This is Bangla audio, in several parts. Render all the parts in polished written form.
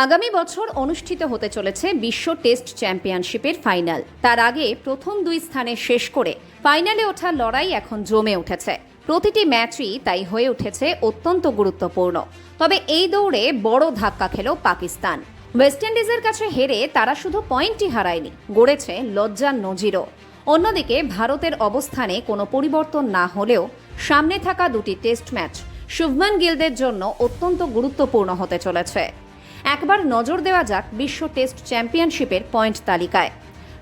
আগামী বছর অনুষ্ঠিত হতে চলেছে বিশ্ব টেস্ট চ্যাম্পিয়নশিপের ফাইনাল। তার আগে প্রথম দুই স্থানে শেষ করে ফাইনালে ওঠার লড়াই এখন জমে উঠেছে। প্রতিটি ম্যাচই তাই হয়ে উঠেছে অত্যন্ত গুরুত্বপূর্ণ। তবে এই দৌড়ে বড় ধাক্কা খেল পাকিস্তান। ওয়েস্ট ইন্ডিজের কাছে হেরে তারা শুধু পয়েন্টই হারায়নি, গড়েছে লজ্জার নজিরও। অন্যদিকে ভারতের অবস্থানে কোনো পরিবর্তন না হলেও সামনে থাকা দুটি টেস্ট ম্যাচ শুভমান গিলদের জন্য অত্যন্ত গুরুত্বপূর্ণ হতে চলেছে। একবার নজর দেওয়া যাক বিশ্ব টেস্ট চ্যাম্পিয়নশিপের পয়েন্ট তালিকায়।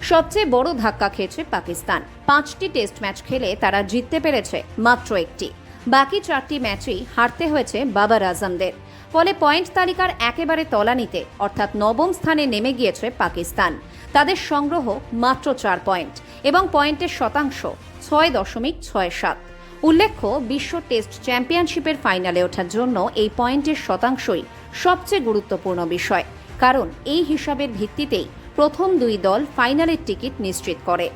সবচেয়ে বড় ধাক্কা খেয়েছে পাকিস্তান। 5টি টেস্ট ম্যাচ খেলে তারা জিততে পেরেছে মাত্র একটি। বাকি 4টি ম্যাচেই হারতে হয়েছে বাবার আজমদের। ফলে পয়েন্ট তালিকার একেবারে তলানিতে অর্থাৎ নবম স্থানে নেমে গিয়েছে পাকিস্তান। তাদের সংগ্রহ মাত্র 4 পয়েন্ট এবং পয়েন্টের শতাংশ 6.67। উল্লেখ্য, বিশ্ব টেস্ট চ্যাম্পিয়নশিপের ফাইনালে ওঠার জন্য এই পয়েন্টের শতাংশই সবচেয়ে গুরুত্বপূর্ণ বিষয়, কারণ এই হিসাবের ভিত্তিতেই প্রথম দুই দল ফাইনালের টিকিট নিশ্চিত করে।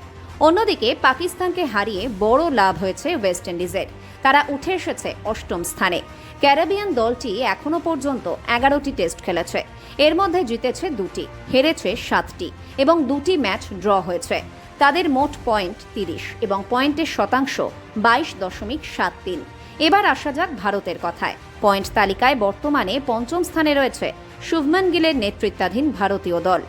অন্যদিকে পাকিস্তানকে হারিয়ে বড় লাভ হয়েছে ওয়েস্ট ইন্ডিজের। তারা উঠে এসেছে 8ম স্থানে। ক্যারিবিয়ান দলটি এখনও পর্যন্ত 11টি টেস্ট খেলেছে। এর মধ্যে জিতেছে 2টি, হেরেছে 7টি এবং 2টি ম্যাচ ড্র হয়েছে। তাদের মোট পয়েন্ট 30 এবং পয়েন্টের শতাংশ 22.73। এবার আসা যাক ভারতের কথায়। পয়েন্ট তালিকায় বর্তমানে 5ম স্থানে রয়েছে শুভমান গিলের নেতৃত্বাধীন ভারতীয় দল।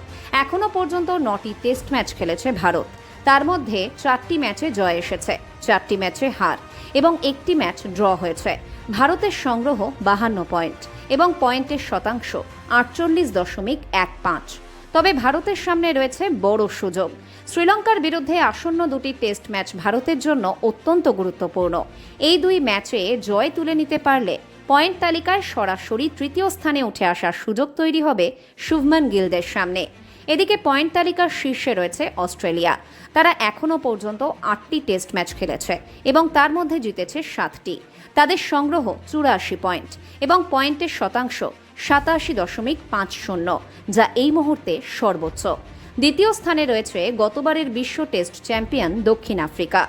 এখনও পর্যন্ত 9টি টেস্ট ম্যাচ খেলেছে ভারত। তার মধ্যে 4টি ম্যাচে জয় এসেছে, 4টি ম্যাচে হার এবং 1টি ম্যাচ ড্র হয়েছে। ভারতের সংগ্রহ 52 পয়েন্ট এবং পয়েন্টের শতাংশ 48.15। তবে ভারতের সামনে রয়েছে বড় সুযোগ। শ্রীলঙ্কার বিরুদ্ধে আসন্ন 2টি টেস্ট ম্যাচ ভারতের জন্য অত্যন্ত গুরুত্বপূর্ণ। এই দুই ম্যাচে জয় তুলে নিতে পারলে পয়েন্ট তালিকায় সরাসরি 3য় স্থানে উঠে আসার সুযোগ তৈরি হবে শুভমান গিলদের সামনে। এদিকে পয়েন্ট তালিকার শীর্ষে রয়েছে অস্ট্রেলিয়া। তারা এখনও পর্যন্ত 8টি টেস্ট ম্যাচ খেলেছে এবং তার মধ্যে জিতেছে 7টি। তাদের সংগ্রহ 84 পয়েন্ট এবং পয়েন্টের শতাংশ 87.50, যা এই মুহূর্তে সর্বোচ্চ। দ্বিতীয় স্থানে রয়েছে গতবারের বিশ্ব টেস্ট চ্যাম্পিয়ন দক্ষিণ আফ্রিকা।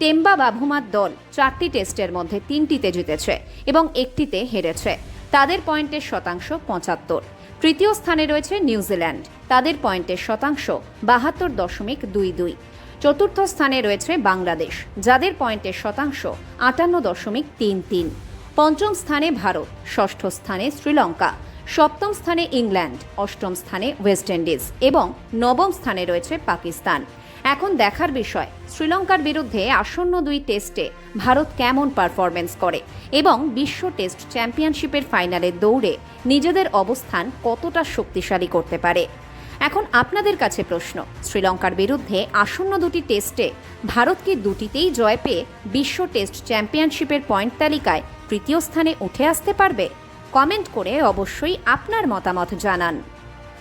টেম্বা বাভুমার দল 4টি টেস্টের মধ্যে 3টিতে জিতেছে এবং 1টিতে হেরেছে। তাদের পয়েন্টের শতাংশ 75। তৃতীয় স্থানে রয়েছে নিউজিল্যান্ড। তাদের পয়েন্টের শতাংশ 72.22। চতুর্থ স্থানে রয়েছে বাংলাদেশ, যাদের পয়েন্টের শতাংশ 58.33। পঞ্চম স্থানে ভারত, ষষ্ঠ স্থানে শ্রীলঙ্কা, সপ্তম স্থানে ইংল্যান্ড, অষ্টম স্থানে ওয়েস্ট ইন্ডিজ এবং নবম স্থানে রয়েছে পাকিস্তান। এখন দেখার বিষয় শ্রীলঙ্কার বিরুদ্ধে আসন্ন 2 টেস্টে ভারত কেমন পারফরমেন্স করে এবং বিশ্ব টেস্ট চ্যাম্পিয়নশিপের ফাইনালের দৌড়ে নিজেদের অবস্থান কতটা শক্তিশালী করতে পারে। এখন আপনাদের কাছে প্রশ্ন, শ্রীলঙ্কার বিরুদ্ধে আসন্ন 2টি টেস্টে ভারত কি 2টিতেই জয় পেয়ে বিশ্ব টেস্ট চ্যাম্পিয়নশিপের পয়েন্ট তালিকায় 3য় স্থানে উঠে আসতে পারবে? কমেন্ট করে অবশ্যই আপনার মতামত জানান।